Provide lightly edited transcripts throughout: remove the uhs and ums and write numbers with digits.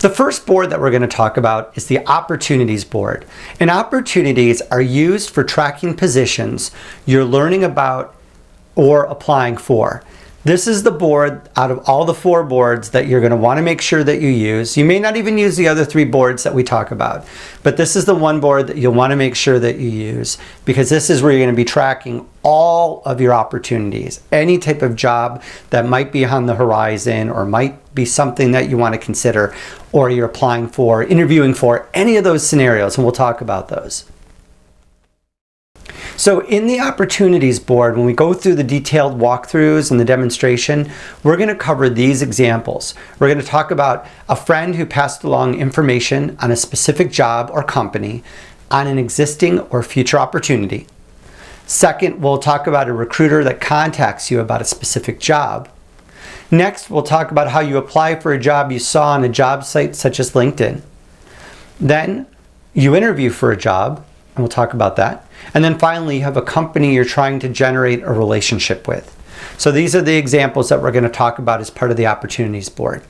The first board that we're going to talk about is the opportunities board. And opportunities are used for tracking positions you're learning about or applying for. This is the board out of all the 4 boards that you're going to want to make sure that you use. You may not even use the other 3 boards that we talk about, but this is the one board that you'll want to make sure that you use, because this is where you're going to be tracking all of your opportunities. Any type of job that might be on the horizon or might be something that you want to consider, or you're applying for, interviewing for, any of those scenarios, and we'll talk about those. So in the opportunities board, when we go through the detailed walkthroughs and the demonstration, we're going to cover these examples. We're going to talk about a friend who passed along information on a specific job or company on an existing or future opportunity. Second, we'll talk about a recruiter that contacts you about a specific job. Next, we'll talk about how you apply for a job you saw on a job site such as LinkedIn. Then you interview for a job, and we'll talk about that. And then finally, you have a company you're trying to generate a relationship with. So these are the examples that we're going to talk about as part of the opportunities board.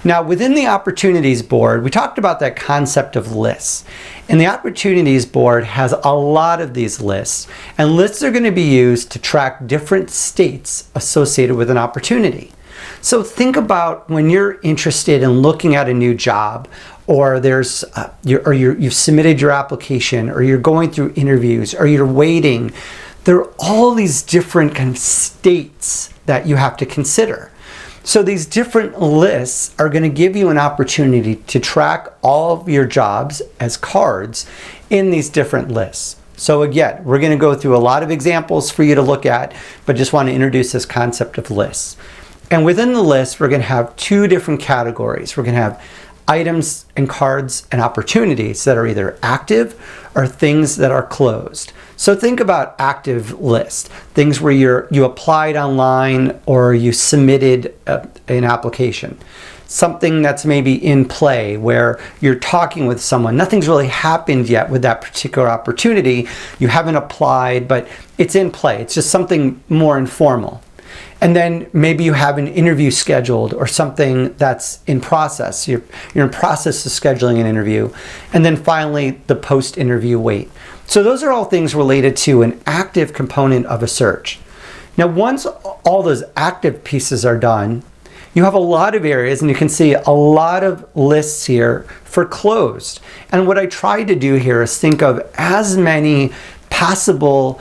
Now, within the opportunities board, we talked about that concept of lists. And the opportunities board has a lot of these lists. And lists are going to be used to track different states associated with an opportunity. So think about when you're interested in looking at a new job, or you've submitted your application, or you're going through interviews, or you're waiting. There are all these different kind of states that you have to consider. So these different lists are going to give you an opportunity to track all of your jobs as cards in these different lists. So again, we're going to go through a lot of examples for you to look at, but just want to introduce this concept of lists. And within the list, we're going to have 2 different categories. We're going to have items and cards and opportunities that are either active or things that are closed. So think about active lists, things where you applied online or you submitted an application. Something that's maybe in play where you're talking with someone. Nothing's really happened yet with that particular opportunity. You haven't applied, but it's in play. It's just something more informal. And then maybe you have an interview scheduled or something that's in process. You're in process of scheduling an interview. And then finally, the post-interview wait. So those are all things related to an active component of a search. Now, once all those active pieces are done, you have a lot of areas, and you can see a lot of lists here for closed. And what I tried to do here is think of as many possible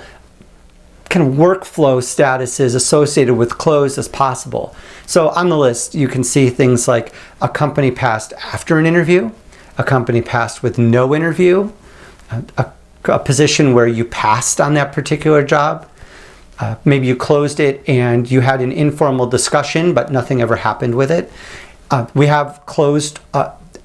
kind of workflow statuses associated with closed as possible. So on the list, you can see things like a company passed after an interview, a company passed with no interview, a position where you passed on that particular job. Maybe you closed it and you had an informal discussion, but nothing ever happened with it. We have closed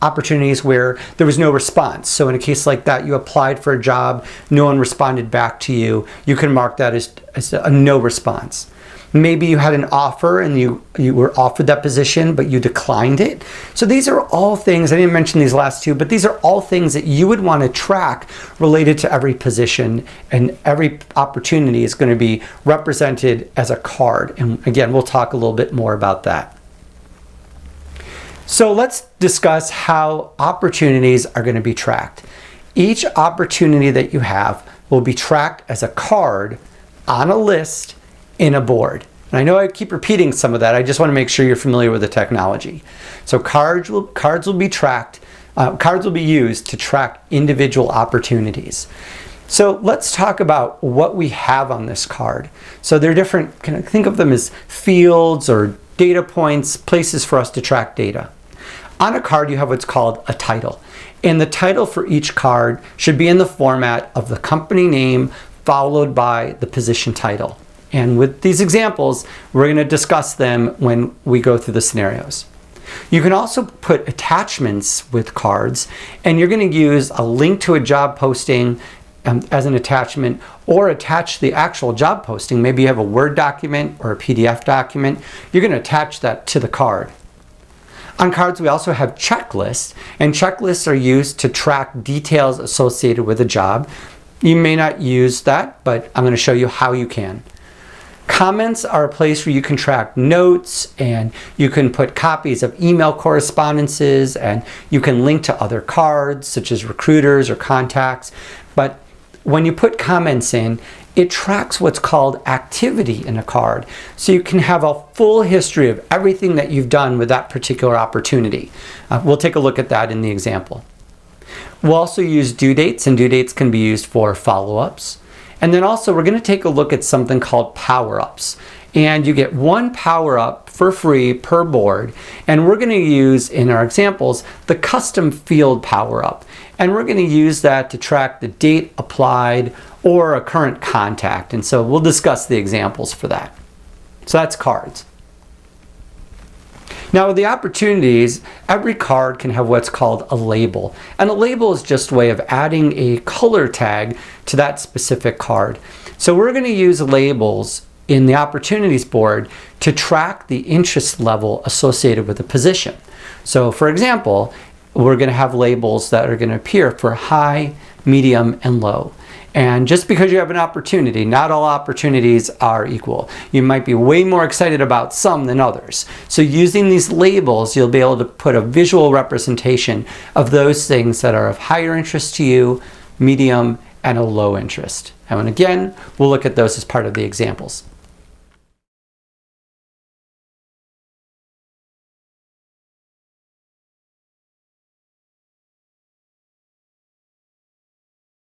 opportunities where there was no response. So in a case like that, you applied for a job, no one responded back to you. You can mark that as a no response. Maybe you had an offer and you were offered that position, but you declined it. So these are all things, I didn't mention these last 2, but these are all things that you would want to track related to every position, and every opportunity is going to be represented as a card. And again, we'll talk a little bit more about that. So let's discuss how opportunities are going to be tracked. Each opportunity that you have will be tracked as a card on a list in a board. And I know I keep repeating some of that. I just want to make sure you're familiar with the technology. So cards will be tracked. Cards will be used to track individual opportunities. So let's talk about what we have on this card. So they're different. Think of them as fields or data points, places for us to track data. On a card, you have what's called a title. And the title for each card should be in the format of the company name followed by the position title. And with these examples, we're going to discuss them when we go through the scenarios. You can also put attachments with cards, and you're going to use a link to a job posting as an attachment, or attach the actual job posting. Maybe you have a Word document or a PDF document. You're going to attach that to the card. On cards, we also have checklists, and checklists are used to track details associated with a job. You may not use that, but I'm going to show you how you can. Comments are a place where you can track notes, and you can put copies of email correspondences, and you can link to other cards such as recruiters or contacts. But when you put comments in, it tracks what's called activity in a card. So you can have a full history of everything that you've done with that particular opportunity. We'll take a look at that in the example. We'll also use due dates, and due dates can be used for follow-ups. And then also we're going to take a look at something called power-ups. And you get one power-up for free per board. And we're going to use, in our examples, the custom field power-up. And we're going to use that to track the date applied or a current contact. And so we'll discuss the examples for that. So that's cards. Now with the opportunities, every card can have what's called a label. And a label is just a way of adding a color tag to that specific card. So we're going to use labels in the opportunities board to track the interest level associated with a position. So for example, we're going to have labels that are going to appear for high, medium, and low. And just because you have an opportunity, not all opportunities are equal. You might be way more excited about some than others. So using these labels, you'll be able to put a visual representation of those things that are of higher interest to you, medium, and a low interest. And again, we'll look at those as part of the examples.